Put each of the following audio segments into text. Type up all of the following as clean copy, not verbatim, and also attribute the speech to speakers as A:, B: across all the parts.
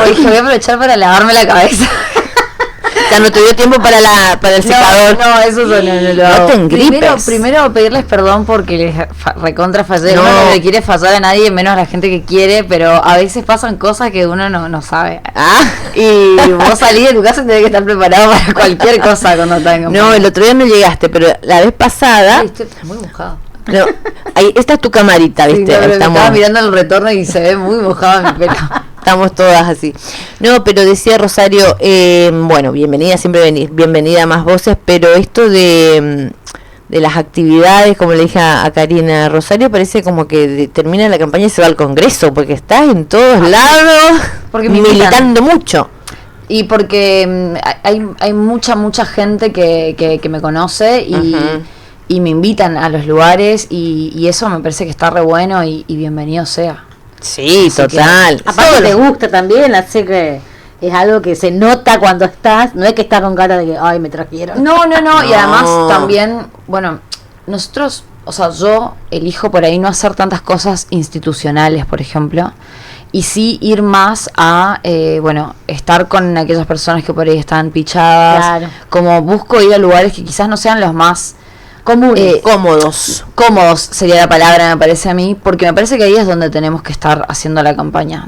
A: Dije, voy a aprovechar para lavarme la cabeza.
B: Ya no te dio tiempo para el secador.
A: No, eso no
B: te engripes.
A: Primero pedirles perdón porque les recontra fallé. Uno no le quiere fallar a nadie, menos a la gente que quiere, pero a veces pasan cosas que uno no sabe. Y vos salís de tu casa y tenés que estar preparado para cualquier cosa cuando tengas.
B: No, el otro día no llegaste, pero la vez pasada...
A: Sí, estoy muy mojado.
B: No, ahí, esta es tu camarita, ¿viste?
A: Sí, estaba mirando el retorno y se ve muy mojado mi pelo.
B: Estamos todas así. No, pero decía Rosario, bueno, bienvenida, siempre bienvenida a Más Voces, pero esto de las actividades, como le dije a Karina, Rosario parece como que termina la campaña y se va al Congreso, porque está en todos lados,
A: porque
B: militando mucho.
A: Y porque hay mucha gente que me conoce y me invitan a los lugares y eso me parece que está re bueno y bienvenido sea.
B: Sí, así total.
C: Aparte te gusta también, así que es algo que se nota cuando estás, no es que estás con cara de que, ay, me trajeron.
A: No, y además también, bueno, nosotros, o sea, yo elijo por ahí no hacer tantas cosas institucionales, por ejemplo, y sí ir más a, estar con aquellas personas que por ahí están pichadas,
C: claro.
A: Como busco ir a lugares que quizás no sean los más... cómodos sería la palabra, me parece a mí, porque me parece que ahí es donde tenemos que estar haciendo la campaña.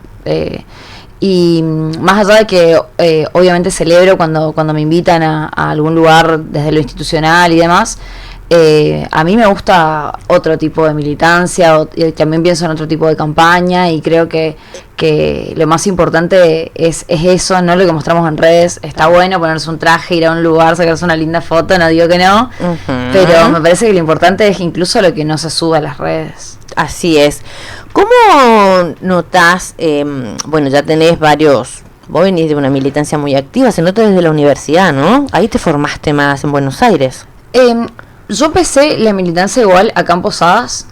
A: Y más allá de que obviamente celebro cuando me invitan a algún lugar desde lo institucional y demás, a mí me gusta otro tipo de militancia, también pienso en otro tipo de campaña y creo que lo más importante es eso, no lo que mostramos en redes. Está bueno ponerse un traje, ir a un lugar, sacarse una linda foto, no digo que no, pero me parece que lo importante es incluso lo que no se sube a las redes.
B: Así es. ¿Cómo notás, bueno, ya tenés vos venís de una militancia muy activa, se nota desde la universidad, ¿no? Ahí te formaste más en Buenos Aires.
A: Yo empecé la militancia igual acá en Posadas,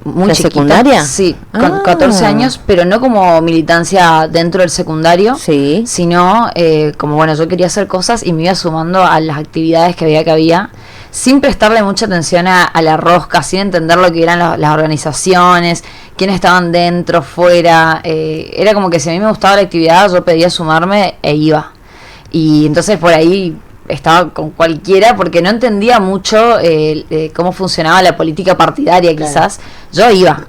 A: muy
B: ¿La
A: chiquita.
B: secundaria?
A: Sí, con 14 años, pero no como militancia dentro del secundario,
B: sí,
A: sino como, bueno, yo quería hacer cosas y me iba sumando a las actividades que había, sin prestarle mucha atención a la rosca, sin entender lo que eran las organizaciones, quiénes estaban dentro, fuera. Era como que si a mí me gustaba la actividad, yo pedía sumarme e iba. Y entonces por ahí estaba con cualquiera porque no entendía mucho cómo funcionaba la política partidaria, quizás. Claro. Yo iba.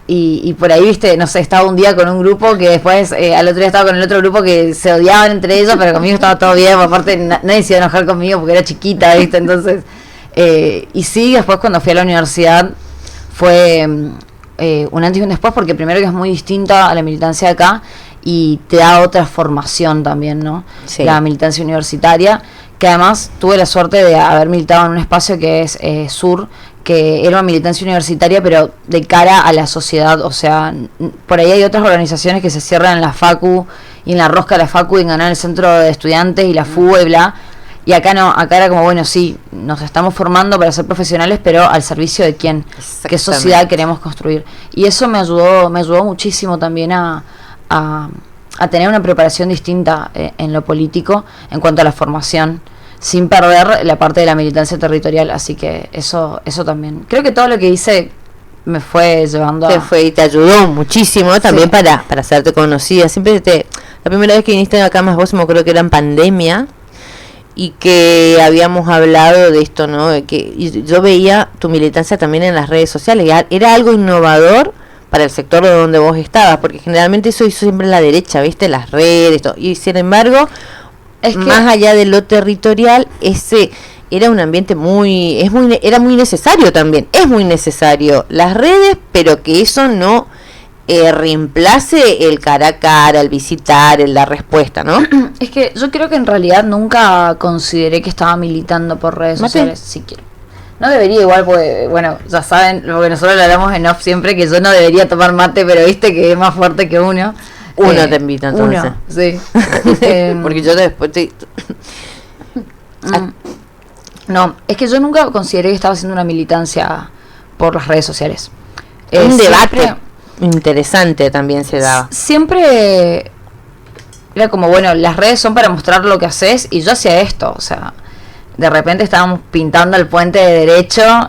A: Y por ahí, viste, no sé, estaba un día con un grupo que después al otro día estaba con el otro grupo que se odiaban entre ellos, pero conmigo estaba todo bien. Aparte, nadie se iba a enojar conmigo porque era chiquita, viste. Entonces, y sí, después cuando fui a la universidad fue un antes y un después, porque primero que es muy distinta a la militancia de acá y te da otra formación también, ¿no? Sí. La militancia universitaria, que además tuve la suerte de haber militado en un espacio que es Sur, que era una militancia universitaria pero de cara a la sociedad. O sea, por ahí hay otras organizaciones que se cierran en la facu y en la rosca de la facu y en ganar el centro de estudiantes y la FUA y bla. Y acá no, acá era como, bueno, sí, nos estamos formando para ser profesionales, pero al servicio de quién, qué sociedad queremos construir. Y eso me ayudó muchísimo también a tener una preparación distinta en lo político en cuanto a la formación, sin perder la parte de la militancia territorial. Así que eso también. Creo que todo lo que hice me fue llevando
B: y te ayudó muchísimo también, sí, para hacerte conocida. Siempre la primera vez que viniste acá Más Voces me acuerdo que era en pandemia y que habíamos hablado de esto, ¿no? De que yo veía tu militancia también en las redes sociales. Era algo innovador para el sector de donde vos estabas, porque generalmente eso hizo siempre la derecha, ¿viste? Las redes, todo. Y sin embargo, es que más allá de lo territorial, ese era un ambiente era muy necesario también. Es muy necesario las redes, pero que eso no reemplace el cara a cara, el visitar, el dar respuesta, ¿no?
A: Es que yo creo que en realidad nunca consideré que estaba militando por redes sociales, siquiera. No debería igual, porque, bueno, ya saben, porque nosotros lo hablamos en off siempre, que yo no debería tomar mate, pero viste que es más fuerte que uno.
B: Uno te invita, entonces.
A: Uno, sí.
B: Porque yo después
A: No, es que yo nunca consideré que estaba haciendo una militancia por las redes sociales.
B: Un debate interesante también se daba.
A: Siempre era como, bueno, las redes son para mostrar lo que haces, y yo hacía esto, o sea, de repente estábamos pintando el puente de Derecho,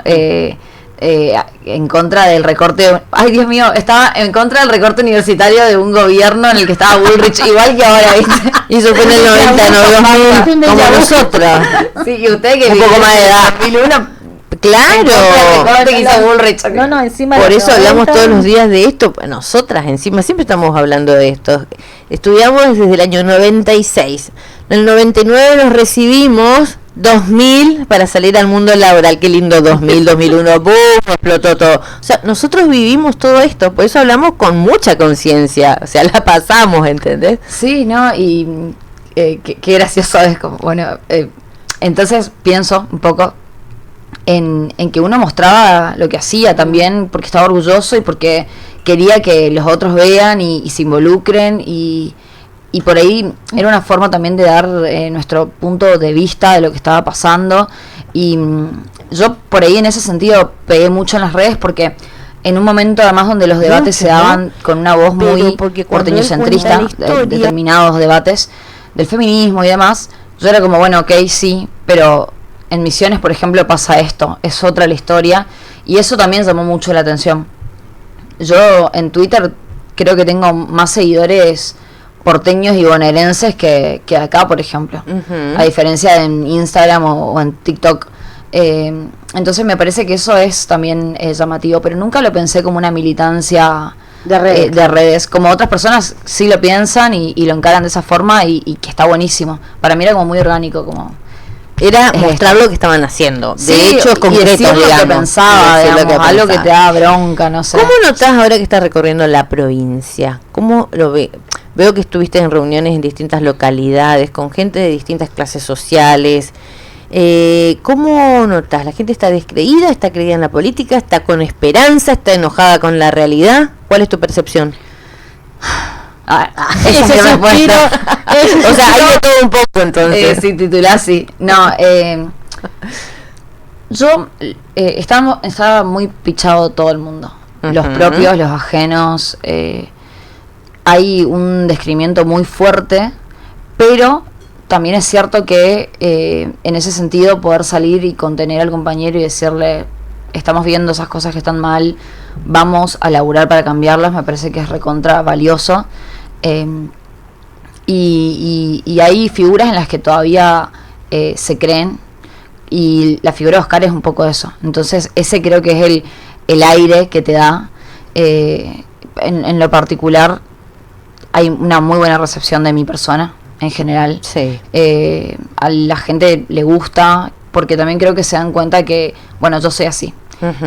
A: en contra del recorte. Ay, Dios mío, estaba en contra del recorte universitario de un gobierno en el que estaba Bullrich, igual que ahora, ¿viste?
B: Y eso fue en el 90, no 2000, como nosotros.
A: Sí, y usted que
B: un poco más de edad.
A: 2001.
B: Claro,
A: que hizo Bullrich.
C: No, encima
B: por
C: de
B: eso
C: 90.
B: hablamos todos los días de esto. Nosotras encima siempre estamos hablando de esto. Estudiamos desde el año 96. En el 99 nos recibimos, 2000 para salir al mundo laboral. Qué lindo 2000, 2001, ¡boom! Explotó todo. O sea, nosotros vivimos todo esto, por eso hablamos con mucha conciencia. O sea, la pasamos, ¿entendés?
A: Sí, ¿no? Y qué gracioso es como, bueno, entonces pienso un poco en que uno mostraba lo que hacía también porque estaba orgulloso y porque quería que los otros vean y se involucren y por ahí era una forma también de dar nuestro punto de vista de lo que estaba pasando y yo por ahí en ese sentido pegué mucho en las redes porque en un momento además donde los debates se daban con una voz muy porteñocentrista, determinados debates del feminismo y demás, yo era como bueno, ok, sí, pero en Misiones, por ejemplo, pasa esto, es otra la historia, y eso también llamó mucho la atención. Yo en Twitter creo que tengo más seguidores porteños y bonaerenses que acá, por ejemplo, a diferencia de en Instagram o en TikTok. Entonces me parece que eso es también llamativo, pero nunca lo pensé como una militancia de redes. Como otras personas sí lo piensan y lo encaran de esa forma y que está buenísimo. Para mí era como muy orgánico, como...
B: Era mostrar lo que estaban haciendo.
A: Sí,
B: de hecho, concreto,
A: digamos, lo que pensaba, digamos, algo que te da bronca, no sé.
B: ¿Cómo notás ahora que estás recorriendo la provincia? ¿Cómo lo ves? Veo que estuviste en reuniones en distintas localidades, con gente de distintas clases sociales. ¿Cómo notás? ¿La gente está descreída? ¿Está creída en la política? ¿Está con esperanza? ¿Está enojada con la realidad? ¿Cuál es tu percepción?
A: Esa es la respuesta.
B: O sea, hay de todo un poco entonces.
A: Si titulás, sí. No, yo estaba muy pichado todo el mundo. Los propios, los ajenos. Hay un descrimiento muy fuerte, pero también es cierto que en ese sentido poder salir y contener al compañero y decirle estamos viendo esas cosas que están mal, vamos a laburar para cambiarlas, me parece que es recontra valioso. Y hay figuras en las que todavía se creen, y la figura de Oscar es un poco eso. Entonces ese creo que es el aire que te da. En lo particular hay una muy buena recepción de mi persona en general.
B: Sí.
A: A la gente le gusta, porque también creo que se dan cuenta que, bueno, yo soy así.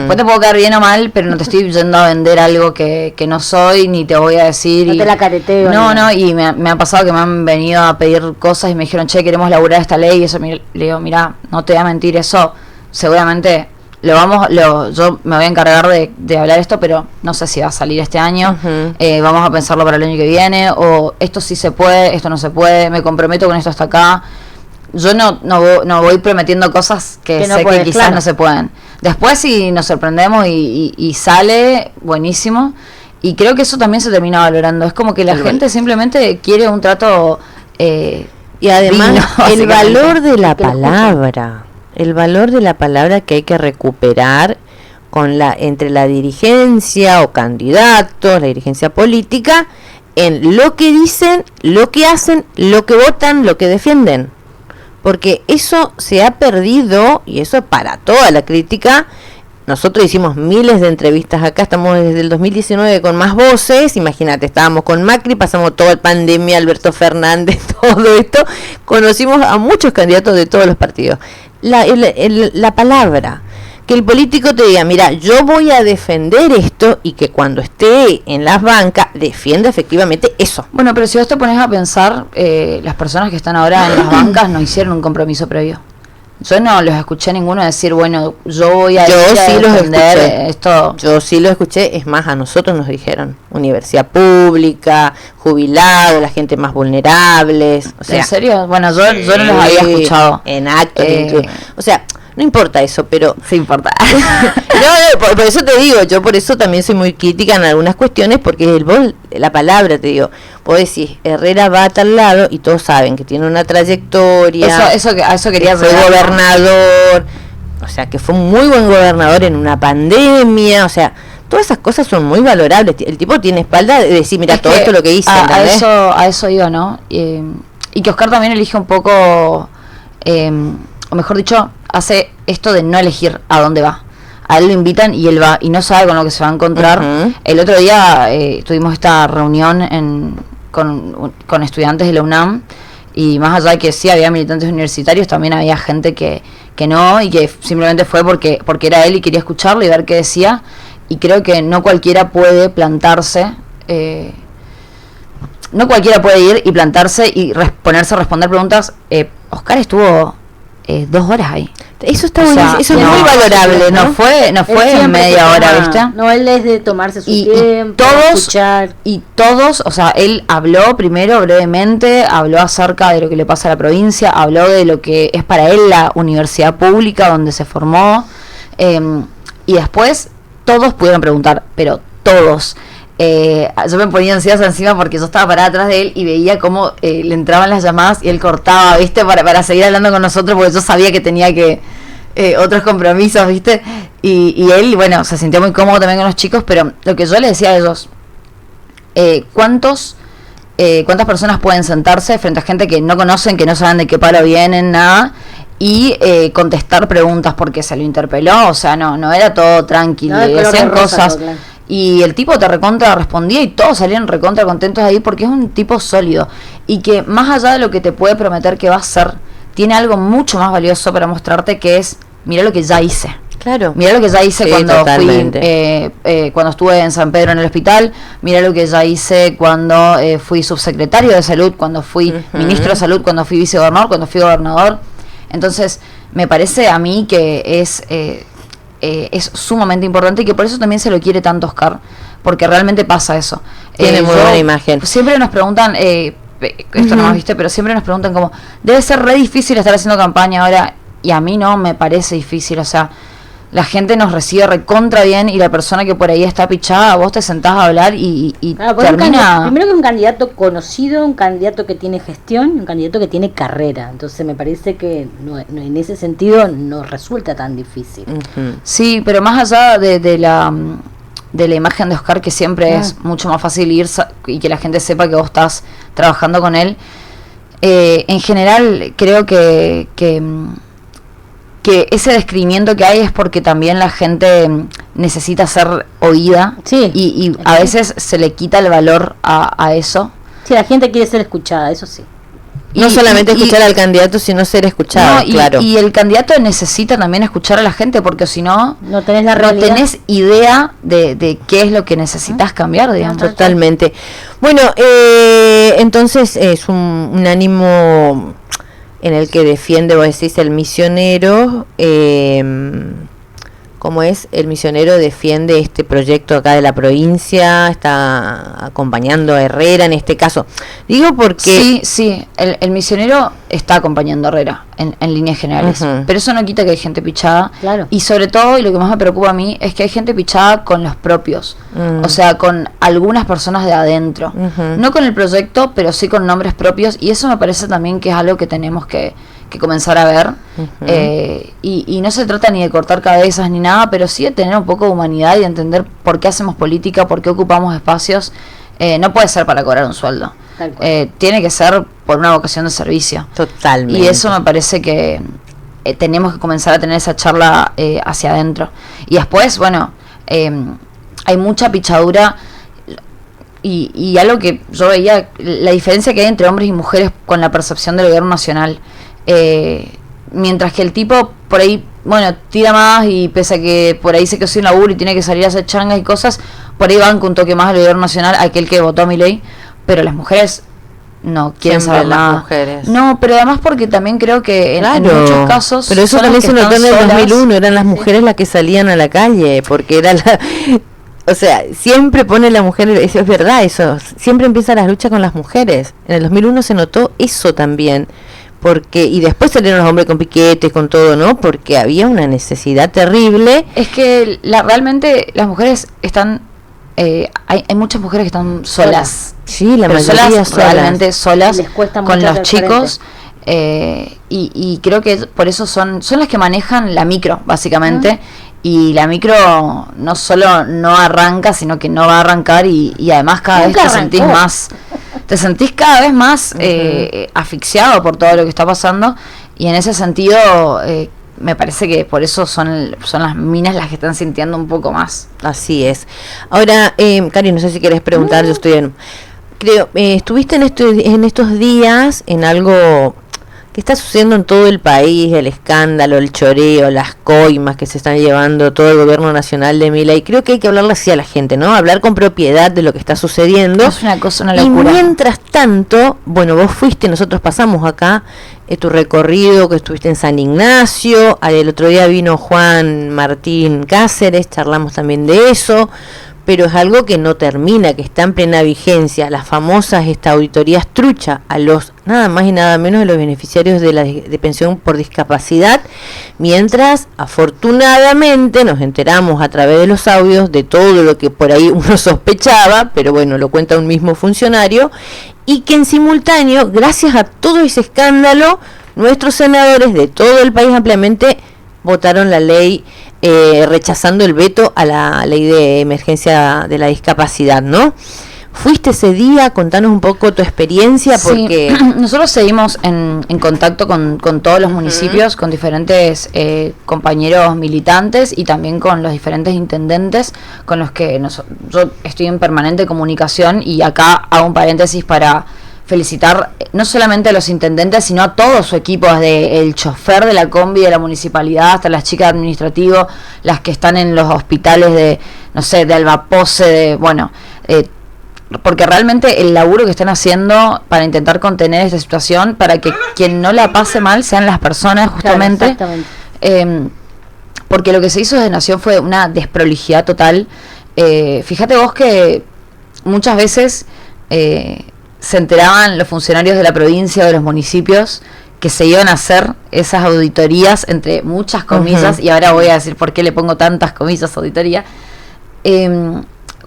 A: Pues te puedo quedar bien o mal, pero no te estoy yendo a vender algo que no soy, ni te voy a decir.
C: No te la careteo.
A: No, y me ha pasado que me han venido a pedir cosas y me dijeron, che, queremos laburar esta ley, y eso le digo, mira, no te voy a mentir, eso seguramente yo me voy a encargar de hablar esto, pero no sé si va a salir este año. Vamos a pensarlo para el año que viene, o esto sí se puede, esto no se puede, me comprometo con esto hasta acá. Yo no voy prometiendo cosas que sé que quizás no se pueden. Después si nos sorprendemos y sale, buenísimo. Y creo que eso también se termina valorando. Es como que la gente simplemente quiere un trato
B: y además digno, el valor de la palabra. El valor de la palabra que hay que recuperar entre la dirigencia o candidatos, la dirigencia política, en lo que dicen, lo que hacen, lo que votan, lo que defienden. Porque eso se ha perdido, y eso para toda la crítica. Nosotros hicimos miles de entrevistas acá, estamos desde el 2019 con Más Voces, imagínate, estábamos con Macri, pasamos toda la pandemia, Alberto Fernández, todo esto, conocimos a muchos candidatos de todos los partidos. La palabra, que el político te diga, mira, yo voy a defender esto, y que cuando esté en las bancas defienda efectivamente eso.
A: Bueno, pero si vos te pones a pensar, las personas que están ahora en las bancas no hicieron un compromiso previo. Yo no los escuché ninguno decir, bueno, yo voy a defender esto.
B: Yo sí lo escuché, es más, a nosotros nos dijeron, universidad pública, jubilados, la gente más vulnerables. O sea,
A: ¿en serio? Bueno, yo no los había escuchado.
B: En actos, o sea, no importa eso, pero...
A: Sí importa.
B: por eso te digo, yo por eso también soy muy crítica en algunas cuestiones, porque la palabra, te digo, vos decís, Herrera va a tal lado, y todos saben que tiene una trayectoria.
A: Eso quería
B: fue gobernador. o sea, que fue un muy buen gobernador en una pandemia, o sea, todas esas cosas son muy valorables. El tipo tiene espalda de decir, mira, todo esto es lo que hice.
A: A eso iba, ¿no? Y que Oscar también elige un poco, o mejor dicho, hace esto de no elegir a dónde va. A él lo invitan y él va, y no sabe con lo que se va a encontrar. El otro día tuvimos esta reunión con estudiantes de la UNAM, y más allá de que sí había militantes universitarios, también había gente que no, y que simplemente fue porque era él y quería escucharlo y ver qué decía. Y creo que no cualquiera puede plantarse, no cualquiera puede ir y plantarse y ponerse a responder preguntas. Oscar estuvo 2 horas ahí.
B: Eso está buenísimo, eso es muy valorable,
A: ¿no? No fue media hora, ¿viste?
C: No, él es de tomarse su tiempo, escuchar.
A: Y todos, o sea, él habló primero brevemente, habló acerca de lo que le pasa a la provincia, habló de lo que es para él la universidad pública donde se formó, y después todos pudieron preguntar, pero todos. Yo me ponía ansiosa encima porque yo estaba parada atrás de él y veía cómo le entraban las llamadas y él cortaba, ¿viste? Para seguir hablando con nosotros, porque yo sabía que tenía que otros compromisos, ¿viste? Y él, bueno, se sintió muy cómodo también con los chicos, pero lo que yo le decía a ellos, ¿cuántas personas pueden sentarse frente a gente que no conocen, que no saben de qué palo vienen, nada, y contestar preguntas porque se lo interpeló? O sea, no era todo tranquilo, le decían cosas. Claro. Y el tipo te recontra respondía y todos salían recontra contentos ahí porque es un tipo sólido y que más allá de lo que te puede prometer que va a ser, tiene algo mucho más valioso para mostrarte, que es, mira lo que ya hice.
B: Claro.
A: Mira lo que ya hice cuando cuando estuve en San Pedro en el hospital, mira lo que ya hice cuando fui subsecretario de salud, cuando fui ministro de salud, cuando fui vicegobernador, cuando fui gobernador. Entonces, me parece a mí que es sumamente importante y que por eso también se lo quiere tanto Oscar, porque realmente pasa eso.
B: Tiene muy buena imagen.
A: Siempre nos preguntan, esto no lo viste, pero siempre nos preguntan como, debe ser re difícil estar haciendo campaña ahora, y a mí no me parece difícil, o sea, la gente nos recibe recontra bien y la persona que por ahí está pichada, vos te sentás a hablar y termina...
C: Primero que un candidato conocido, un candidato que tiene gestión, un candidato que tiene carrera. Entonces me parece que no, en ese sentido no resulta tan difícil.
A: Sí, pero más allá de la imagen de Oscar, que siempre es mucho más fácil ir y que la gente sepa que vos estás trabajando con él, en general creo que ese describimiento que hay es porque también la gente necesita ser oída, y a veces se le quita el valor a eso.
C: Sí, la gente quiere ser escuchada, eso sí.
B: No solamente escuchar al candidato, sino ser escuchado, claro.
A: Y el candidato necesita también escuchar a la gente, porque si no,
C: no tenés la realidad,
A: no tenés idea de qué es lo que necesitas cambiar, digamos.
B: Totalmente. Bueno, entonces es un ánimo en el que defiende, vos decís, el misionero, ¿cómo es? El misionero defiende este proyecto acá de la provincia, está acompañando a Herrera en este caso. Digo porque...
A: Sí, el misionero está acompañando a Herrera en líneas generales, pero eso no quita que hay gente pichada,
C: claro.
A: Y sobre todo, y lo que más me preocupa a mí, es que hay gente pichada con los propios, o sea, con algunas personas de adentro, no con el proyecto, pero sí con nombres propios, y eso me parece también que es algo que tenemos que comenzar a ver, y no se trata ni de cortar cabezas ni nada, pero sí de tener un poco de humanidad y de entender por qué hacemos política, por qué ocupamos espacios. No puede ser para cobrar un sueldo, tiene que ser por una vocación de servicio.
B: Totalmente.
A: Y eso me parece que tenemos que comenzar a tener esa charla hacia adentro. Y después, bueno, hay mucha pichadura y algo que yo veía, la diferencia que hay entre hombres y mujeres con la percepción del gobierno nacional. Mientras que el tipo por ahí, bueno, tira más, y pese a que por ahí se quedó sin laburo y tiene que salir a hacer changas y cosas, por ahí van con un toque más al gobierno nacional, aquel que votó a Milei, pero las mujeres no quieren saber nada.
B: Mujeres.
A: No, pero además porque también creo que en muchos casos...
B: Pero eso también se notó en el 2001, eran las mujeres las que salían a la calle, porque era la... O sea, siempre pone la mujer, eso es verdad, eso, siempre empieza la lucha con las mujeres. En el 2001 se notó eso también. Porque y después salieron los hombres con piquetes, con todo, ¿no? Porque había una necesidad terrible.
A: Es que realmente las mujeres están... hay muchas mujeres que están solas.
B: Sí, la mayoría
A: solas, realmente solas,
C: les cuesta
A: con
C: mucho
A: los chicos. y creo que por eso son las que manejan la micro, básicamente. Y la micro no solo no arranca, sino que no va a arrancar y además cada vez te sentís cada vez más asfixiado por todo lo que está pasando, y en ese sentido me parece que por eso son las minas las que están sintiendo un poco más.
B: Así es. Ahora, Cari, no sé si querés preguntar, yo estoy creo, estuviste en estos días en algo que está sucediendo en todo el país, el escándalo, el choreo, las coimas que se están llevando todo el gobierno nacional de Milei. Creo que hay que hablarle así a la gente, ¿no? Hablar con propiedad de lo que está sucediendo.
A: Es una cosa, una locura.
B: Y mientras tanto, bueno, vos fuiste, nosotros pasamos acá tu recorrido, que estuviste en San Ignacio, el otro día vino Juan Martín Cáceres, charlamos también de eso, pero es algo que no termina, que está en plena vigencia, las famosas auditorías trucha a los nada más y nada menos de los beneficiarios de la de pensión por discapacidad, mientras afortunadamente nos enteramos a través de los audios de todo lo que por ahí uno sospechaba, pero bueno, lo cuenta un mismo funcionario, y que en simultáneo, gracias a todo ese escándalo, nuestros senadores de todo el país ampliamente votaron la ley rechazando el veto a la ley de emergencia de la discapacidad, ¿no? ¿Fuiste ese día? Contanos un poco tu experiencia, porque...
A: Sí. Nosotros seguimos en contacto con todos los municipios, con diferentes compañeros militantes y también con los diferentes intendentes con los que yo estoy en permanente comunicación, y acá hago un paréntesis para felicitar no solamente a los intendentes, sino a todo su equipo, desde el chofer de la combi de la municipalidad hasta las chicas de administrativo, las que están en los hospitales de, no sé, de Albapose, porque realmente el laburo que están haciendo para intentar contener esta situación, para que quien no la pase mal sean las personas, justamente.
C: Claro, exactamente.
A: Porque lo que se hizo desde Nación fue una desprolijidad total. Fíjate vos que muchas veces se enteraban los funcionarios de la provincia o de los municipios que se iban a hacer esas auditorías, entre muchas comillas, y ahora voy a decir por qué le pongo tantas comillas auditoría.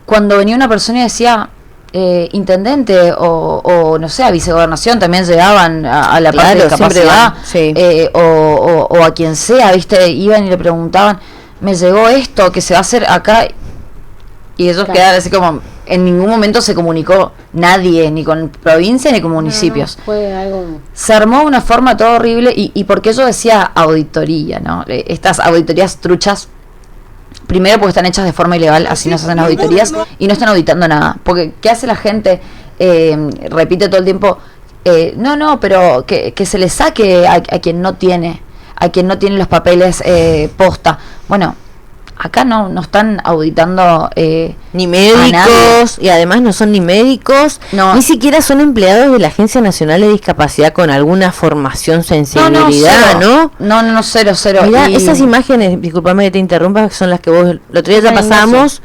A: Cuando venía una persona y decía intendente o no sé, a vicegobernación, también llegaban a la parte de discapacidad,
B: sí.
A: o a quien sea, viste, iban y le preguntaban, me llegó esto que se va a hacer acá, y ellos quedaban así como, en ningún momento se comunicó nadie, ni con provincia ni con municipios.
C: No, fue algo...
A: Se armó una forma todo horrible, y porque yo decía auditoría, ¿no? Estas auditorías truchas, primero porque están hechas de forma ilegal, así no se hacen auditorías, y no están auditando nada. Porque, ¿qué hace la gente? Repite todo el tiempo, no, pero que se le saque a quien no tiene los papeles posta. Bueno, acá no están auditando
B: ni médicos, y además no son ni médicos, ni siquiera son empleados de la Agencia Nacional de Discapacidad con alguna formación, sensibilidad,
A: ¿no? Cero.
B: Mirá, esas imágenes, discúlpame que te interrumpa, son las que vos el otro día ya pasamos,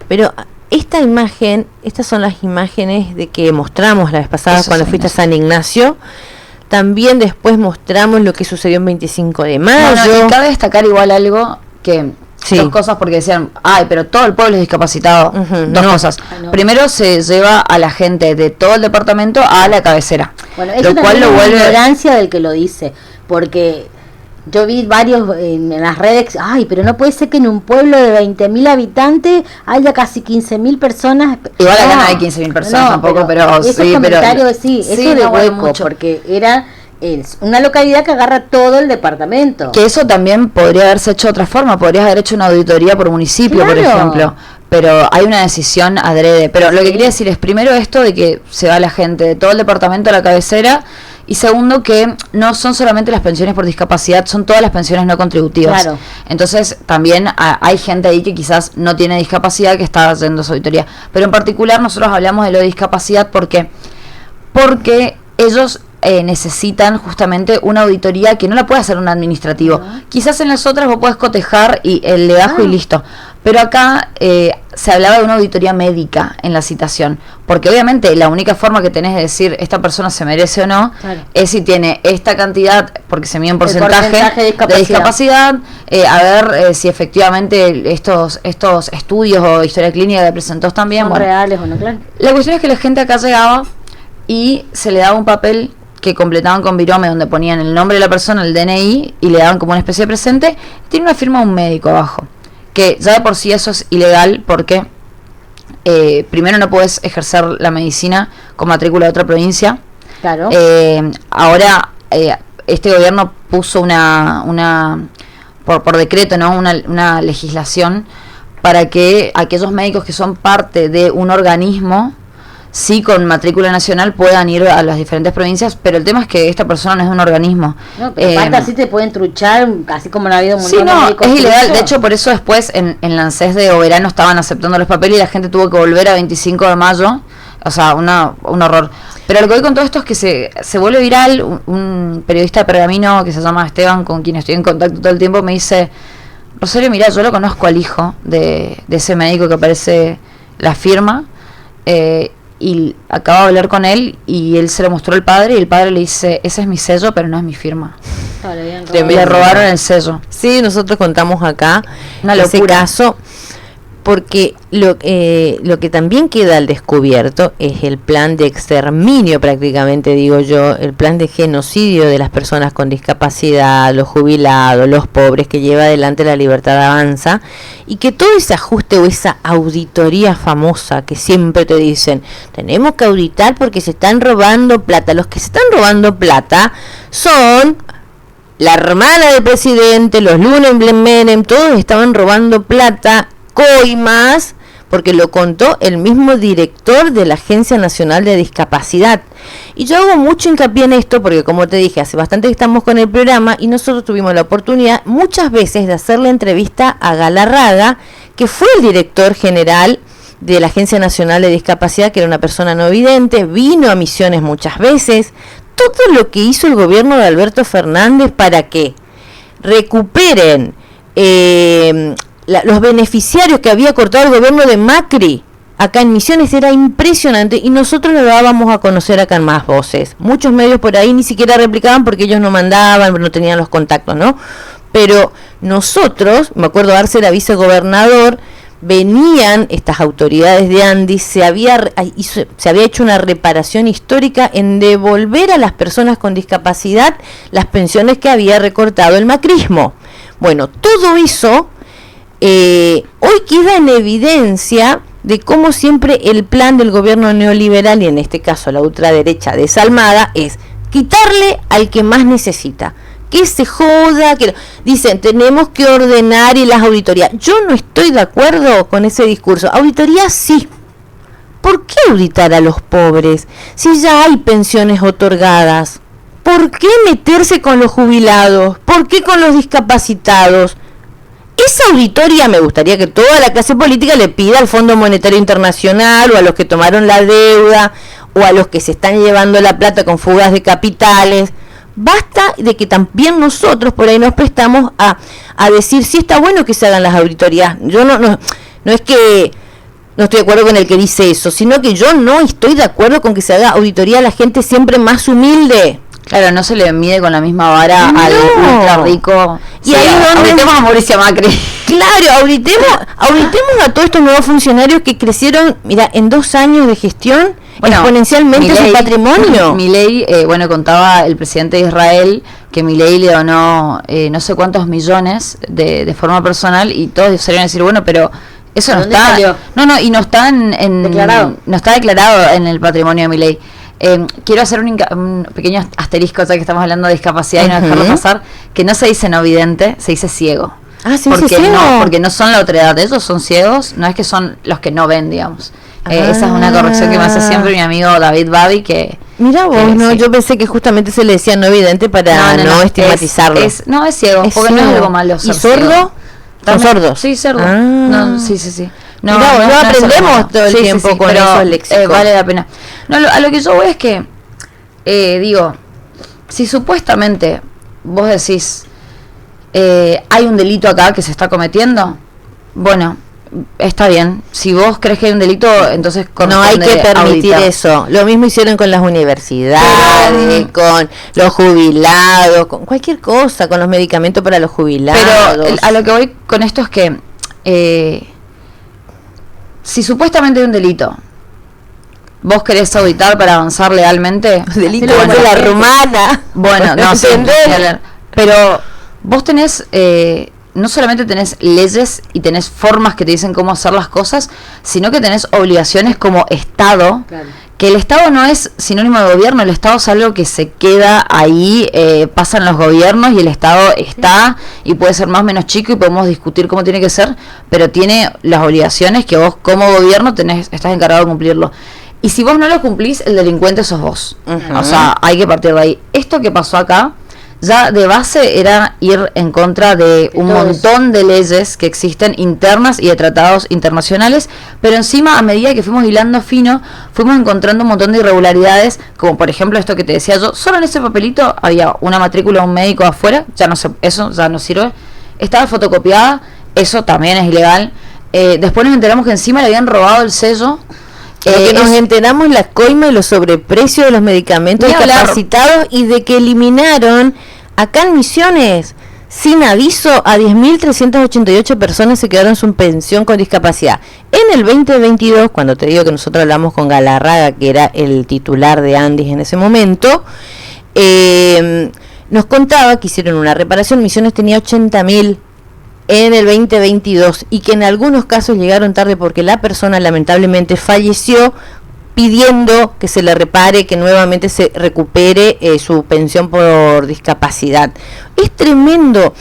B: pero estas son las imágenes de que mostramos la vez pasada cuando fuiste a San Ignacio. También después mostramos lo que sucedió el 25 de mayo.
A: Y cabe destacar igual algo que... Sí. Dos cosas, porque decían, pero todo el pueblo es discapacitado. Dos cosas. No. Primero, se lleva a la gente de todo el departamento a la cabecera.
C: Bueno, eso lo cual lo vuelve ignorancia del que lo dice, porque yo vi varios en las redes, pero no puede ser que en un pueblo de 20.000 habitantes haya casi 15.000 personas.
A: Igual acá no hay 15.000 personas tampoco, pero
C: esos comentarios eso de hueco, mucho. Porque era... Es una localidad que agarra todo el departamento.
A: Que eso también podría haberse hecho de otra forma. Podrías haber hecho una auditoría por municipio, por ejemplo. Pero hay una decisión adrede. Pero lo que quería decir es, primero, esto de que se va la gente de todo el departamento a la cabecera. Y segundo, que no son solamente las pensiones por discapacidad, son todas las pensiones no contributivas.
C: Claro.
A: Entonces, también hay gente ahí que quizás no tiene discapacidad, que está haciendo su auditoría. Pero en particular, nosotros hablamos de lo de discapacidad porque ellos... necesitan justamente una auditoría que no la puede hacer un administrativo. Quizás en las otras vos podés cotejar y el legajo y listo, pero acá se hablaba de una auditoría médica en la citación, porque obviamente la única forma que tenés de decir esta persona se merece o no es si tiene esta cantidad, porque se mide en porcentaje de discapacidad, a ver si efectivamente estos estudios o historia clínica que presentó también
C: son reales o no. Claro.
A: La cuestión es que la gente acá llegaba y se le daba un papel que completaban con virome, donde ponían el nombre de la persona, el DNI, y le daban como una especie de presente, tiene una firma de un médico abajo, que ya de por sí eso es ilegal, porque primero no puedes ejercer la medicina con matrícula de otra provincia.
C: Claro.
A: Ahora este gobierno puso una por decreto, ¿no? Una legislación para que aquellos médicos que son parte de un organismo, sí, con matrícula nacional, puedan ir a las diferentes provincias, pero el tema es que esta persona no es un organismo.
C: No, pero aparte así te pueden truchar, así como no ha habido un montón
A: sí,
C: de
A: no,
C: médicos.
A: es ilegal. De hecho, por eso después en la ANSES de Oberano estaban aceptando los papeles y la gente tuvo que volver a 25 de mayo. O sea, un horror. Pero lo que voy con todo esto es que se vuelve viral. Un periodista de Pergamino que se llama Esteban, con quien estoy en contacto todo el tiempo, me dice: Rosario, mirá, yo lo conozco al hijo de ese médico que aparece la firma, y acabo de hablar con él y él se lo mostró al padre y el padre le dice: ese es mi sello, pero no es mi firma. Le robaron el sello.
B: Sí, nosotros contamos acá
A: ese
B: caso, porque lo que también queda al descubierto es el plan de exterminio, prácticamente digo yo, el plan de genocidio de las personas con discapacidad, los jubilados, los pobres, que lleva adelante La Libertad Avanza, y que todo ese ajuste o esa auditoría famosa que siempre te dicen, tenemos que auditar porque se están robando plata. Los que se están robando plata son la hermana del presidente, los Luna Menem, todos estaban robando plata, coimas, porque lo contó el mismo director de la Agencia Nacional de Discapacidad. Y yo hago mucho hincapié en esto porque, como te dije, hace bastante que estamos con el programa y nosotros tuvimos la oportunidad muchas veces de hacerle entrevista a Galarraga, que fue el director general de la Agencia Nacional de Discapacidad, que era una persona no vidente, vino a Misiones muchas veces. Todo lo que hizo el gobierno de Alberto Fernández para que recuperen los beneficiarios que había cortado el gobierno de Macri acá en Misiones era impresionante, y nosotros lo dábamos a conocer acá en Más Voces. Muchos medios por ahí ni siquiera replicaban porque ellos no mandaban, no tenían los contactos, ¿no? Pero nosotros, me acuerdo, Arce era vicegobernador, venían estas autoridades de Andy, se había hecho una reparación histórica en devolver a las personas con discapacidad las pensiones que había recortado el macrismo. Bueno, todo eso hoy queda en evidencia de cómo siempre el plan del gobierno neoliberal, y en este caso la ultraderecha desalmada, es quitarle al que más necesita. Que se joda, que dicen tenemos que ordenar y las auditorías. Yo no estoy de acuerdo con ese discurso. Auditoría sí. ¿Por qué auditar a los pobres si ya hay pensiones otorgadas? ¿Por qué meterse con los jubilados? ¿Por qué con los discapacitados? Esa auditoría me gustaría que toda la clase política le pida al Fondo Monetario Internacional, o a los que tomaron la deuda, o a los que se están llevando la plata con fugas de capitales. Basta de que también nosotros por ahí nos prestamos a decir si está bueno que se hagan las auditorías. Yo no es que no estoy de acuerdo con el que dice eso, sino que yo no estoy de acuerdo con que se haga auditoría a la gente siempre más humilde.
A: Claro, no se le mide con la misma vara al ultra rico.
B: Y ahí
A: auditemos a Mauricio Macri.
B: Claro, auditemos a todos estos nuevos funcionarios que crecieron, mira, en 2 años de gestión, exponencialmente su patrimonio.
A: Milei, contaba el presidente de Israel que Milei le donó no sé cuántos millones de forma personal, y todos salieron a decir, bueno, pero eso no está salió? Y no está declarado. No está declarado en el patrimonio de Milei. Quiero hacer un pequeño asterisco, ya que estamos hablando de discapacidad, y no dejarlo pasar, que no se dice no vidente, se dice ciego. Porque no son la otra edad, ellos son ciegos, no es que son los que no ven, digamos. Esa es una corrección que me hace siempre mi amigo David Babi, que...
B: Mira vos, sí. Yo pensé que justamente se le decía no vidente para no estigmatizarlo.
A: Es ciego, porque no es algo malo ser.
B: ¿Y sordo?
A: ¿Son sordos? Sí, sordo. Sí.
B: No aprendemos todo el tiempo con esos léxicos.
A: Vale la pena. No, a lo que yo voy es que, digo, si supuestamente vos decís, hay un delito acá que se está cometiendo, bueno, está bien. Si vos crees que hay un delito, entonces
B: no hay que permitir auditar. Eso. Lo mismo hicieron con las universidades, con los jubilados, con cualquier cosa, con los medicamentos para los jubilados.
A: Pero a lo que voy con esto es que... si supuestamente hay un delito, vos querés auditar para avanzar legalmente.
B: Delito de la rumana.
A: Bueno, no sé. Pero vos tenés, no solamente tenés leyes y tenés formas que te dicen cómo hacer las cosas, sino que tenés obligaciones como Estado. Claro. Que el Estado no es sinónimo de gobierno, el Estado es algo que se queda ahí, pasan los gobiernos y el Estado está y puede ser más o menos chico y podemos discutir cómo tiene que ser, pero tiene las obligaciones que vos como gobierno estás encargado de cumplirlo. Y si vos no lo cumplís, el delincuente sos vos. O sea, hay que partir de ahí. Esto que pasó acá, ya de base era ir en contra de un montón de leyes que existen internas y de tratados internacionales, pero encima a medida que fuimos hilando fino, fuimos encontrando un montón de irregularidades, como por ejemplo esto que te decía yo, solo en ese papelito había una matrícula de un médico afuera, ya no sé, eso ya no sirve, estaba fotocopiada, eso también es ilegal, después nos enteramos que encima le habían robado el sello.
B: Que nos enteramos la coima y los sobreprecios de los medicamentos discapacitados y de que eliminaron acá en Misiones sin aviso a 10.388 personas se quedaron sin pensión con discapacidad. En el 2022, cuando te digo que nosotros hablamos con Galarraga, que era el titular de Andis en ese momento, nos contaba que hicieron una reparación, Misiones tenía 80.000 en el 2022 y que en algunos casos llegaron tarde porque la persona lamentablemente falleció pidiendo que se le repare, que nuevamente se recupere su pensión por discapacidad. Es tremendo.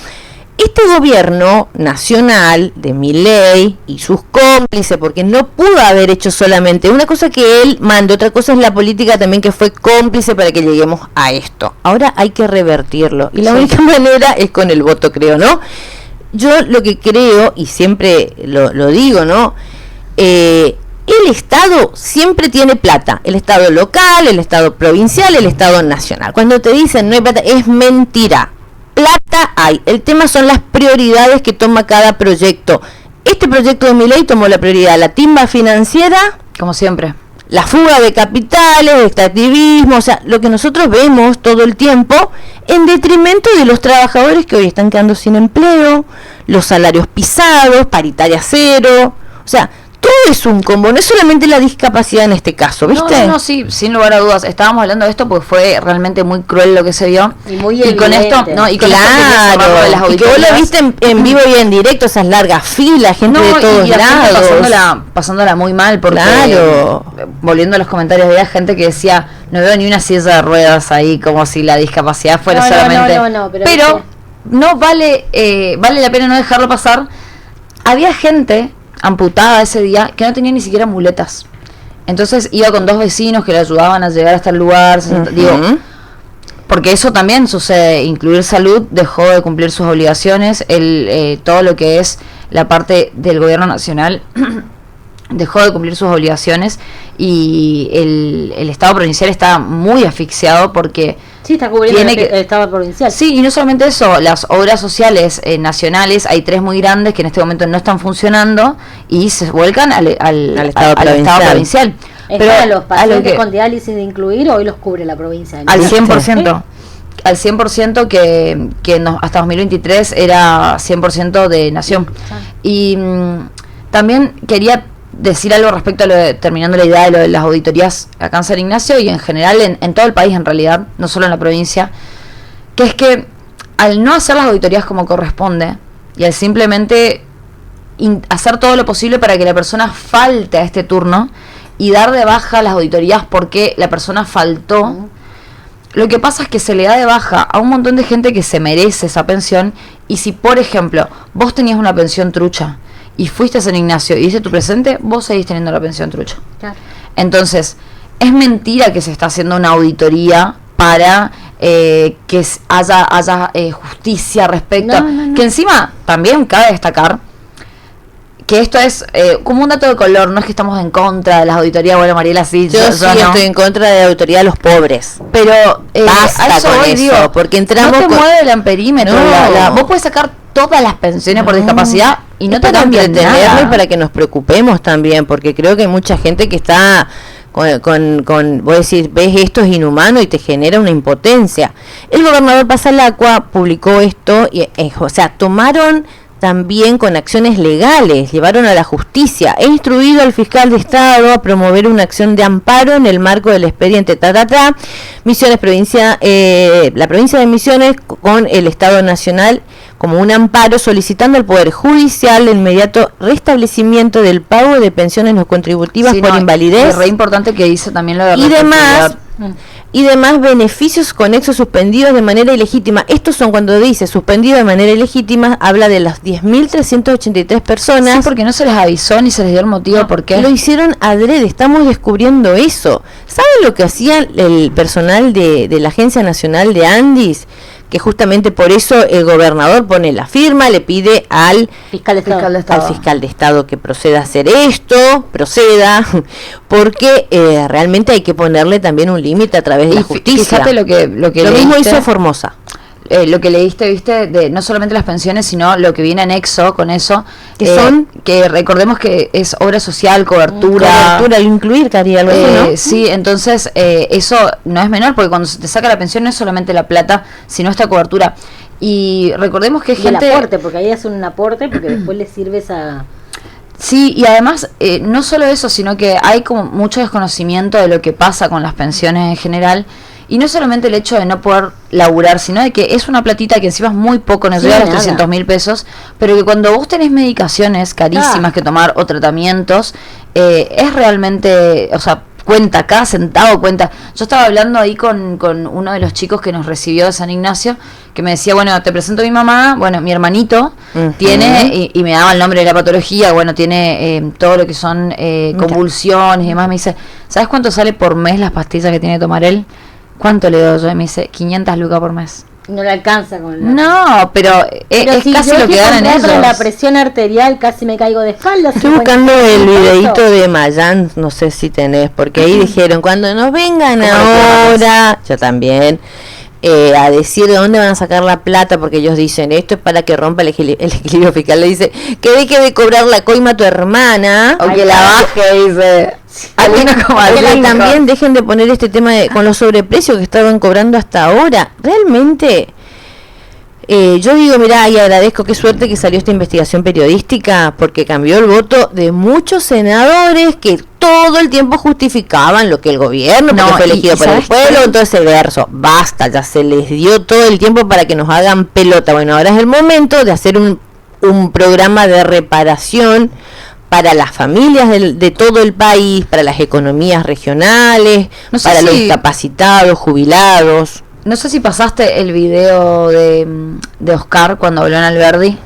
B: Este gobierno nacional de Milei y sus cómplices, porque no pudo haber hecho solamente una cosa que él mandó, otra cosa es la política también que fue cómplice para que lleguemos a esto. Ahora hay que revertirlo y la única manera es con el voto, creo, ¿no? Yo lo que creo, y siempre lo digo, ¿no? El Estado siempre tiene plata. El Estado local, el Estado provincial, el Estado nacional. Cuando te dicen no hay plata, es mentira. Plata hay. El tema son las prioridades que toma cada proyecto. Este proyecto de Milei tomó la prioridad, la timba financiera.
A: Como siempre.
B: La fuga de capitales, el extractivismo, o sea, lo que nosotros vemos todo el tiempo en detrimento de los trabajadores que hoy están quedando sin empleo, los salarios pisados, paritaria cero, o sea, todo es un combo, no es solamente la discapacidad en este caso, ¿viste?
A: No, sí, sin lugar a dudas. Estábamos hablando de esto porque fue realmente muy cruel lo que se vio.
C: Y muy
A: evidente. Con esto,
B: y con claro, y que vos lo viste en vivo y en directo, esas largas filas, gente de todos lados.
A: Pasándola muy mal, porque volviendo a los comentarios, había gente que decía, no veo ni una silla de ruedas ahí, como si la discapacidad fuera solamente... pero no vale la pena no dejarlo pasar. Había gente amputada ese día que no tenía ni siquiera muletas, entonces iba con dos vecinos que le ayudaban a llegar hasta el lugar, digo, porque eso también sucede. Incluir salud dejó de cumplir sus obligaciones, todo lo que es la parte del gobierno nacional dejó de cumplir sus obligaciones y el Estado provincial está muy asfixiado porque
C: sí, está cubriendo el Estado provincial.
A: Sí, y no solamente eso, las obras sociales nacionales, hay 3 muy grandes que en este momento no están funcionando y se vuelcan al Estado provincial.
C: Pero a los pacientes con diálisis de incluir, hoy los cubre la provincia.
A: Al 100%. Al 100% que hasta 2023 era 100% de nación. Y también quería decir algo respecto a terminando la idea de lo de las auditorías acá en San Ignacio y en general en todo el país en realidad, no solo en la provincia, que es que al no hacer las auditorías como corresponde y al simplemente hacer todo lo posible para que la persona falte a este turno y dar de baja las auditorías porque la persona faltó, lo que pasa es que se le da de baja a un montón de gente que se merece esa pensión. Y si por ejemplo vos tenías una pensión trucha y fuiste a San Ignacio y diste tu presente, vos seguís teniendo la pensión trucha. Claro. Entonces, es mentira que se está haciendo una auditoría para que haya justicia respecto. No. Que encima también cabe destacar que esto es como un dato de color, no es que estamos en contra de las auditorías. Bueno, Mariela, sí,
B: yo sí no estoy en contra de la auditoría de los pobres.
A: Pero
B: basta a eso con hoy, eso, digo, porque entramos
A: no te mueve el amperímetro. No. Vos podés sacar todas las pensiones por discapacidad y no te cambian de nada.
B: Y para que nos preocupemos también, porque creo que hay mucha gente que está con vos decís, ves esto es inhumano y te genera una impotencia. El gobernador Pasalacqua publicó esto, y, o sea, tomaron también con acciones legales, llevaron a la justicia. He instruido al fiscal de Estado a promover una acción de amparo en el marco del expediente Misiones la provincia de Misiones con el Estado Nacional como un amparo solicitando al Poder Judicial el inmediato restablecimiento del pago de pensiones no contributivas por invalidez.
A: Es re importante que dice también lo de
B: y demás beneficios conexos suspendidos de manera ilegítima. Estos son cuando dice suspendido de manera ilegítima, habla de las 10.383 personas.
A: Sí, porque no se les avisó ni se les dio el motivo por qué.
B: Lo hicieron adrede, estamos descubriendo eso. ¿Saben lo que hacía el personal de la Agencia Nacional de Andis? Que justamente por eso el gobernador pone la firma, le pide al
C: fiscal de
B: Estado que proceda a hacer esto, porque realmente hay que ponerle también un límite a través de la justicia.
A: Fíjate lo
B: mismo hizo Formosa.
A: Lo que leíste, viste, de no solamente las pensiones, sino lo que viene anexo con eso, que recordemos que es obra social, cobertura,
B: incluir, Cari, algo así, ¿no?
A: Sí, entonces eso no es menor, porque cuando se te saca la pensión no es solamente la plata, sino esta cobertura. Y recordemos que gente...
C: el aporte, porque ahí hacen un aporte, porque después le sirves a...
A: Sí, y además, no solo eso, sino que hay como mucho desconocimiento de lo que pasa con las pensiones en general. Y no solamente el hecho de no poder laburar, sino de que es una platita que encima es muy poco, no llega a los 300.000 pesos, pero que cuando vos tenés medicaciones carísimas que tomar o tratamientos, es realmente, o sea, cuenta, cada centavo cuenta. Yo estaba hablando ahí con uno de los chicos que nos recibió de San Ignacio, que me decía, bueno, te presento a mi mamá, bueno, mi hermanito tiene, y me daba el nombre de la patología, bueno, tiene todo lo que son convulsiones y demás. Me dice, ¿sabes cuánto sale por mes las pastillas que tiene que tomar él? ¿Cuánto le doy yo? Y me dice, 500 lucas por mes.
C: No le alcanza con
A: No, pero es
C: si
A: casi lo que ganan ellos.
C: La presión arterial casi me caigo de espalda.
B: Estoy buscando el videíto de Mayán, no sé si tenés, porque ahí dijeron, cuando nos vengan ahora, yo también, a decir de dónde van a sacar la plata, porque ellos dicen, esto es para que rompa el equilibrio fiscal. Le dice, que deje de cobrar la coima a tu hermana,
A: o que la baje, dice...
B: que también dejen de poner este tema con los sobreprecios que estaban cobrando hasta ahora. Realmente, yo digo, mirá, y agradezco, qué suerte que salió esta investigación periodística, porque cambió el voto de muchos senadores que todo el tiempo justificaban lo que el gobierno, porque fue elegido por el pueblo, todo ese verso. Basta, ya se les dio todo el tiempo para que nos hagan pelota. Bueno, ahora es el momento de hacer un programa de reparación para las familias de todo el país, para las economías regionales, para los discapacitados, jubilados.
A: No sé si pasaste el video de Oscar cuando habló en Alberdi,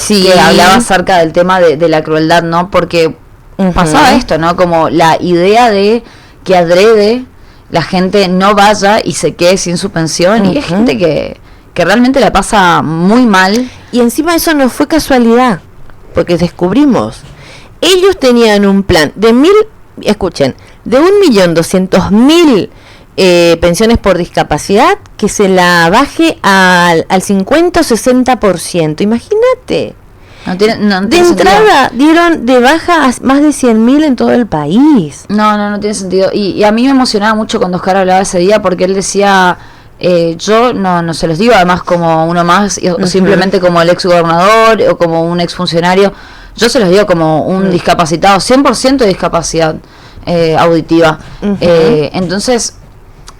A: que hablaba acerca del tema de la crueldad, ¿no? Porque pasaba esto, ¿no? Como la idea de que adrede la gente no vaya y se quede sin su pensión, y es gente que realmente la pasa muy mal.
B: Y encima eso no fue casualidad, porque descubrimos... Ellos tenían un plan de 1.200.000 pensiones por discapacidad, que se la baje al 50 o 60%. Imagínate. De entrada dieron de baja a más de 100.000 en todo el país.
A: No tiene sentido. Y a mí me emocionaba mucho cuando Oscar hablaba ese día, porque él decía... yo no se los digo además como uno más, o simplemente como el ex gobernador o como un ex funcionario. Yo se los digo como un discapacitado, 100% de discapacidad auditiva. Entonces,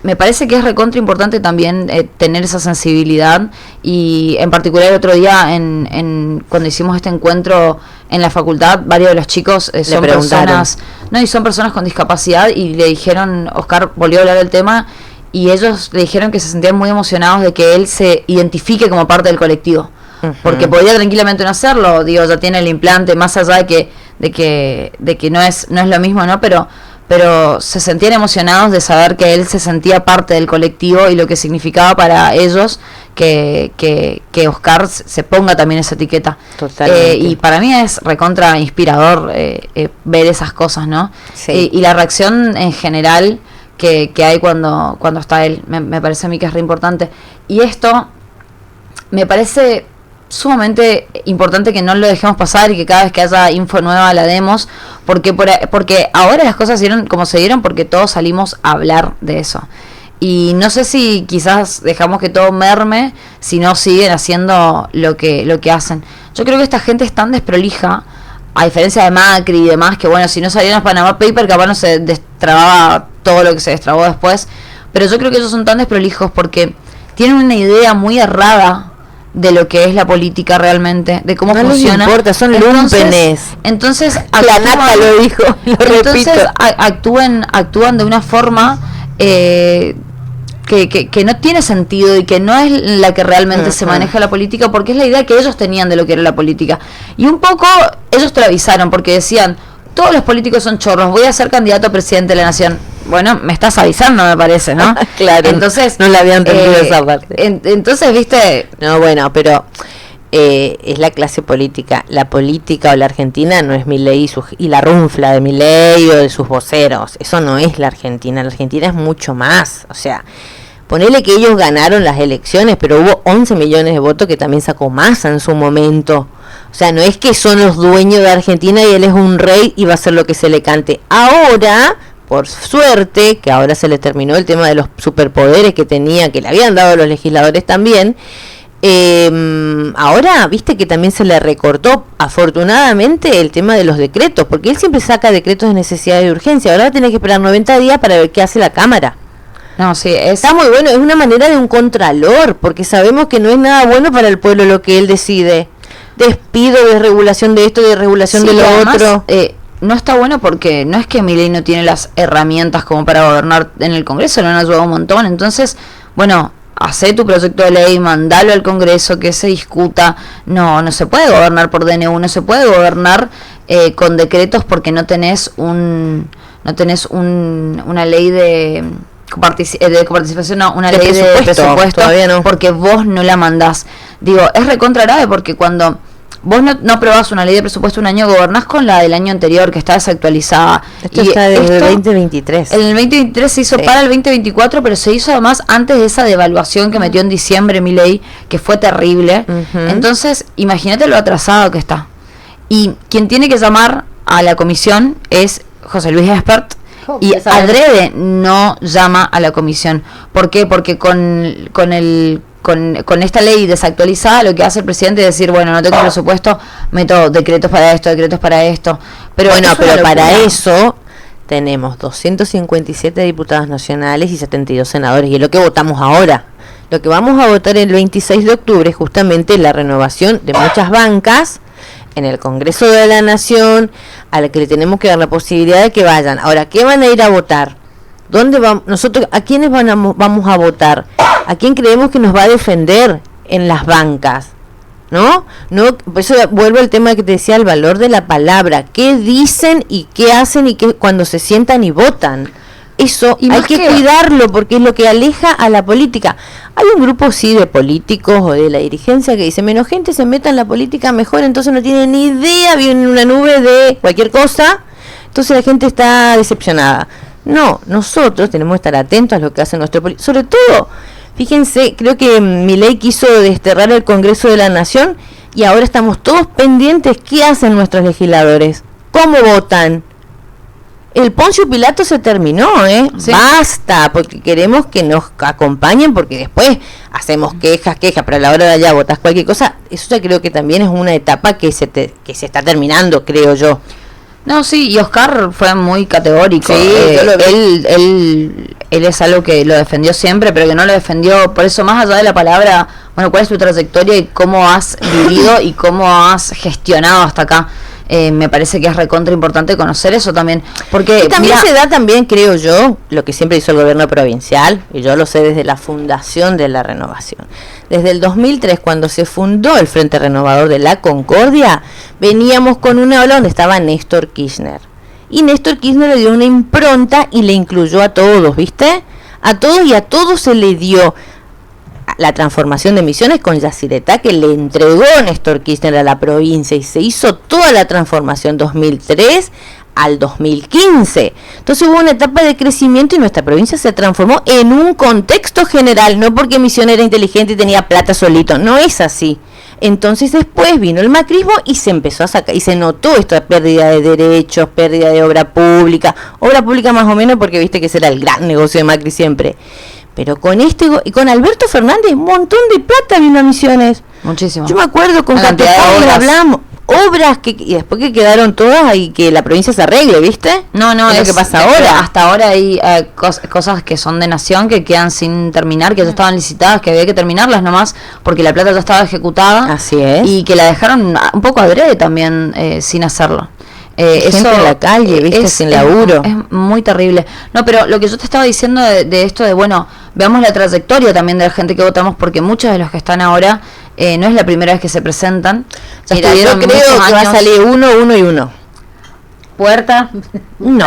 A: me parece que es recontra importante también tener esa sensibilidad. Y en particular el otro día, cuando hicimos este encuentro en la facultad, varios de los chicos son personas con discapacidad, y le dijeron, Oscar volvió a hablar del tema, y ellos le dijeron que se sentían muy emocionados de que él se identifique como parte del colectivo. Porque podía tranquilamente no hacerlo, digo, ya tiene el implante, más allá de que no es lo mismo, ¿no? Pero se sentían emocionados de saber que él se sentía parte del colectivo, y lo que significaba para ellos que Oscar se ponga también esa etiqueta. Y para mí es recontra inspirador ver esas cosas, ¿no? Sí. Y la reacción en general que hay cuando está él, me parece a mí que es re importante. Y esto me parece sumamente importante que no lo dejemos pasar, y que cada vez que haya info nueva la demos, porque ahora las cosas se dieron como se dieron porque todos salimos a hablar de eso. Y no sé si quizás dejamos que todo merme si no siguen haciendo lo que hacen. yo creo que esta gente es tan desprolija, a diferencia de Macri y demás, que bueno, si no salían los Panama Papers, capaz no se destrababa todo lo que se destrabó después, pero yo creo que ellos son tan desprolijos porque tienen una idea muy errada de lo que es la política realmente, de cómo funciona.
B: No importa, son lumpenes.
A: Entonces
B: la Nata lo dijo,
A: entonces actúan de una forma que no tiene sentido y que no es la que realmente se maneja la política, porque es la idea que ellos tenían de lo que era la política. Y un poco ellos te lo avisaron, porque decían, todos los políticos son chorros, voy a ser candidato a presidente de la nación. Bueno, me estás avisando, me parece, ¿no?
B: Claro,
A: entonces
B: no la había entendido esa parte.
A: Entonces, viste...
B: No, bueno, pero es la clase política. La política o la Argentina no es Milei y la runfla de Milei o de sus voceros. Eso no es la Argentina. La Argentina es mucho más. O sea, ponele que ellos ganaron las elecciones, pero hubo 11 millones de votos que también sacó Massa en su momento. O sea, no es que son los dueños de Argentina y él es un rey y va a hacer lo que se le cante. Ahora, por suerte, que ahora se le terminó el tema de los superpoderes que tenía, que le habían dado a los legisladores también, ahora, viste que también se le recortó, afortunadamente, el tema de los decretos, porque él siempre saca decretos de necesidad y de urgencia. Ahora va a tener que esperar 90 días para ver qué hace la Cámara.
A: No, sí,
B: está muy bueno, es una manera de un contralor, porque sabemos que no es nada bueno para el pueblo lo que él decide. Despido, desregulación de esto, desregulación de lo otro.
A: No está bueno porque no es que Milei no tiene las herramientas como para gobernar en el Congreso, lo han ayudado un montón. Entonces, bueno, hacé tu proyecto de ley, mandalo al Congreso, que se discuta. No se puede gobernar por DNU, no se puede gobernar con decretos porque no tenés una ley de coparticipación, no, una ley de presupuesto,
B: todavía no.
A: Porque vos no la mandás. Digo, es recontra grave porque cuando vos no aprobás una ley de presupuesto un año, gobernás con la del año anterior, que está desactualizada.
B: Esto está desde el 2023.
A: En el 2023 se hizo para el 2024, pero se hizo además antes de esa devaluación que metió en diciembre Milei, que fue terrible. Entonces, imagínate lo atrasado que está. Y quien tiene que llamar a la comisión es José Luis Espert, y adrede no llama a la comisión. ¿Por qué? Porque con esta ley desactualizada lo que hace el presidente es decir, bueno, no tengo presupuesto, meto decretos para esto. Pero
B: bueno, pero para eso tenemos 257 diputados nacionales y 72 senadores, y es lo que votamos ahora. Lo que vamos a votar el 26 de octubre es justamente la renovación de muchas bancas en el Congreso de la Nación, a la que le tenemos que dar la posibilidad de que vayan. Ahora, ¿qué van a ir a votar? ¿Dónde vamos? Nosotros, ¿a quiénes vamos a votar? ¿A quién creemos que nos va a defender en las bancas? ¿No? Por eso vuelvo al tema que te decía, el valor de la palabra. ¿Qué dicen y qué hacen y qué cuando se sientan y votan? Eso hay que cuidarlo porque es lo que aleja a la política. Hay un grupo sí de políticos o de la dirigencia que dice, menos gente se meta en la política mejor, entonces no tienen ni idea, viene una nube de cualquier cosa, entonces la gente está decepcionada. No, nosotros tenemos que estar atentos a lo que hace nuestro político. Sobre todo, fíjense, creo que Milei quiso desterrar el Congreso de la Nación y ahora estamos todos pendientes qué hacen nuestros legisladores, cómo votan. El Poncio Pilato se terminó, Sí. Basta, porque queremos que nos acompañen, porque después hacemos quejas, pero a la hora de allá votas cualquier cosa. Eso ya creo que también es una etapa que se está terminando, creo yo.
A: No, sí, y Oscar fue muy categórico.
B: Sí,
A: él es algo que lo defendió siempre, pero que no lo defendió. Por eso, más allá de la palabra, bueno, ¿cuál es tu trayectoria y cómo has vivido y cómo has gestionado hasta acá? Me parece que es recontra importante conocer eso también, porque
B: y también se da también, creo yo, lo que siempre hizo el gobierno provincial, y yo lo sé desde la fundación de la renovación. Desde el 2003, cuando se fundó el Frente Renovador de la Concordia, veníamos con una ola donde estaba Néstor Kirchner, y Néstor Kirchner le dio una impronta y le incluyó a todos, ¿viste? A todos, y a todos se le dio la transformación de Misiones con Yacyretá, que le entregó Néstor Kirchner a la provincia, y se hizo toda la transformación 2003 al 2015. Entonces hubo una etapa de crecimiento y nuestra provincia se transformó en un contexto general, no porque Misiones era inteligente y tenía plata solito, no es así. Entonces después vino el macrismo y se empezó a sacar, y se notó esta pérdida de derechos, pérdida de obra pública más o menos, porque viste que ese era el gran negocio de Macri siempre. Pero con y con Alberto Fernández, un montón de plata vino a Misiones.
A: Muchísimo.
B: Yo me acuerdo con
A: cantidad de obras.
B: hablamos. Obras y después que quedaron todas y que la provincia se arregle, ¿viste?
A: No,
B: es lo que pasa ahora.
A: Hasta ahora hay cosas que son de nación que quedan sin terminar, que ya estaban licitadas, que había que terminarlas nomás porque la plata ya estaba ejecutada.
B: Así es.
A: Y que la dejaron un poco adrede también sin hacerlo.
B: Gente
A: eso
B: en la calle, ¿viste? Sin laburo.
A: Es muy terrible. No, pero lo que yo te estaba diciendo de esto de, bueno, veamos la trayectoria también de la gente que votamos, porque muchos de los que están ahora no es la primera vez que se presentan.
B: Mira, yo creo que va a salir uno y uno.
C: ¿Puerta?
A: No,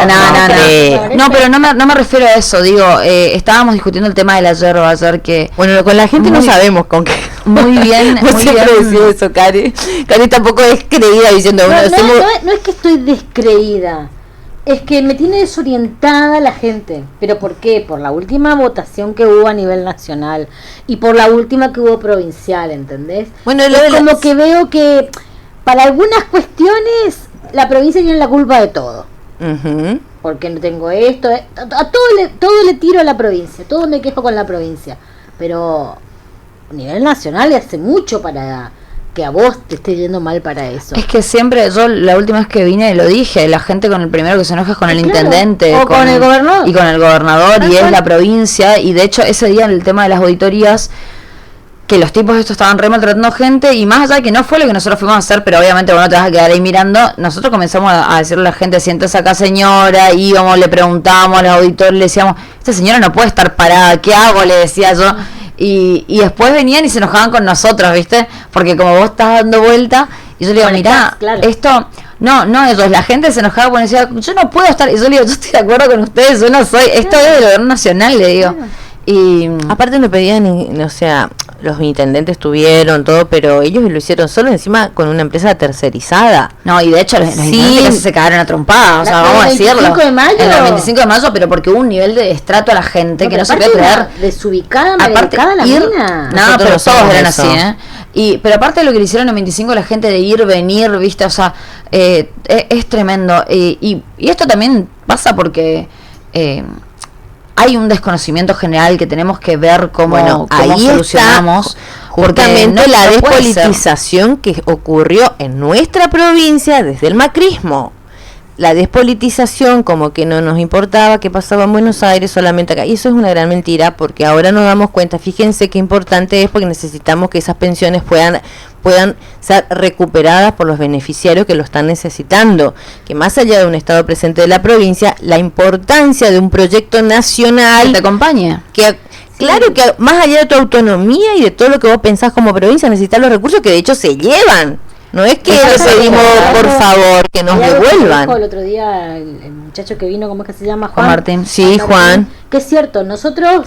A: pero no me refiero a eso. Digo, estábamos discutiendo el tema de la yerba ayer, que...
B: Bueno, con la gente no sabemos con qué.
A: Muy bien,
B: muy
A: bien.
B: Decía eso, Cari. Cari tampoco es creída diciendo...
C: No es que estoy descreída. Es que me tiene desorientada la gente. ¿Pero por qué? Por la última votación que hubo a nivel nacional y por la última que hubo provincial, ¿entendés? Bueno, es como que veo que para algunas cuestiones la provincia tiene la culpa de todo. Porque no tengo esto. A todo le tiro a la provincia. Todo me quejo con la provincia. Pero a nivel nacional hace mucho para que a vos te esté yendo mal para eso.
A: Es que siempre, yo la última vez que vine lo dije, la gente con el primero que se enoja es con el intendente.
C: O con el gobernador.
A: Y con el gobernador, y es la provincia. Y de hecho ese día en el tema de las auditorías, que los tipos estos estaban re maltratando gente, y más allá de que no fue lo que nosotros fuimos a hacer, pero obviamente vos no te vas a quedar ahí mirando, nosotros comenzamos a decirle a la gente, siéntese acá señora, íbamos, le preguntábamos a los auditores, le decíamos, esta señora no puede estar parada, ¿qué hago? Le decía yo. Y después venían y se enojaban con nosotros, ¿viste? Porque como vos estás dando vuelta, y yo le digo, mirá, esto... No, ellos, la gente se enojaba porque decía, yo no puedo estar, y yo le digo, yo estoy de acuerdo con ustedes, yo no soy, esto es del gobierno nacional, le digo. Y
B: aparte no pedían, o sea, los intendentes tuvieron todo, pero ellos lo hicieron solo, encima con una empresa tercerizada.
A: No, y de hecho los intendentes casi se cagaron a trompadas, o sea, vamos a decirlo.
C: ¿El 25 de mayo?
A: En el 25 de mayo, pero porque hubo un nivel de destrato a la gente que no se puede creer.
C: Desubicada, maleducada la mina.
A: No, pero todos eran así, pero aparte de lo que le hicieron en el 25 la gente de ir, venir, viste, o sea, es tremendo. Y esto también pasa porque... hay un desconocimiento general que tenemos que ver cómo solucionamos.
B: Justamente la despolitización que ocurrió en nuestra provincia desde el macrismo. La despolitización, como que no nos importaba qué pasaba en Buenos Aires, solamente acá. Y eso es una gran mentira, porque ahora nos damos cuenta, fíjense qué importante es, porque necesitamos que esas pensiones puedan ser recuperadas por los beneficiarios que lo están necesitando. Que más allá de un estado presente de la provincia, la importancia de un proyecto nacional
A: que te acompañe.
B: Claro que más allá de tu autonomía y de todo lo que vos pensás como provincia, necesitas los recursos que de hecho se llevan. No es que le pedimos, por favor, que nos devuelvan.
C: El otro día el muchacho que vino, ¿cómo es que se llama?
A: Juan Martín.
B: Sí, Juan.
C: Que es cierto, nosotros